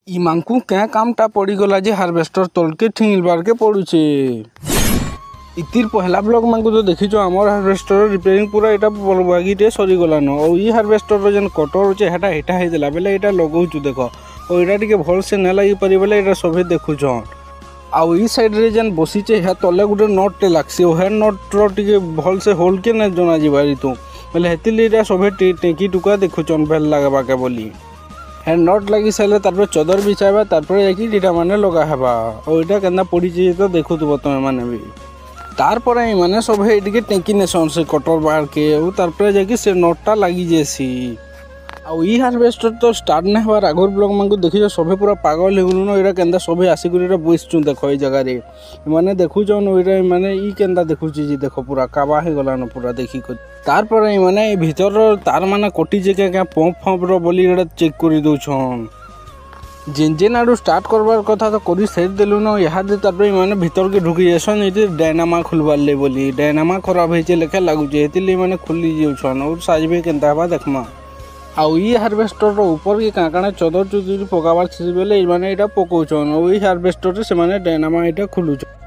इमानकू क्या कामटा पड़ीगला जे हार्वेस्टर तलके ठिंगबार के पड़ुचे। इतिर पहला ब्लॉग मानकू तो देखी आमर हार्वेस्टर रिपेयरिंग पूरा यहाँ बलबागीटे सरीगलान और ये हार्वेस्टर जेन कटर अच्छे हेटा हेटा होता बेले यहाँ लगौचु देख और यहाँ टे भल से ना लगी पारे बेले यहाँ सभी देखुछन आउ ई साइड्रे जेन बसीचे यहाँ तले गोटे नटटे लागसी हे नट्र टे भल से होल के ना जना जारी तू बोले हेतिरले सभी टेंकी टुका देखुछन भेल लगवाके बोली है नट लगी सारे तार चदर बिछावा तार जाटा माने लगा हेबा और यहाँ केन्दा पड़ी तो देखुव तुम मैंने भी तार माने सब ये टेंकी नेसन से कटर बाहर के और तार जाकि से नटटा लगी जासी आउ ई हार्वेस्टर तो स्टार्ट नहीं हबार आगर ब्लॉग मानकू देखी सभी पूरा पागल होगलुन यहाँ केन्दा सभी आसिक बसचु देख ये जगार मैंने देखुन माने ई केन्दा देखुची देख पूरा काबा हो गलान पूरा देखी तार माने भीतर तार माने कटी जे क्या पंप फम्प बोली चेक कर दौन जेन जेन आड़ू स्टार्ट करवार कथा तो कर साइड देलुन यहाँ माने भीतर के ढुकी जासन ये डायनामा खुलबार ले बोली डायनामा खराब होचे लेखा लगुचे ये माने खुली जाऊन और साजबे केन्ता हवा देखमा आउ ई हार्वेस्टर ऊपर के काकाना चदर चुदर पकाबार बेले माने यहाँ पकाउछन और ई हार्वेस्टर से डायनामा यहाँ खुलुछन।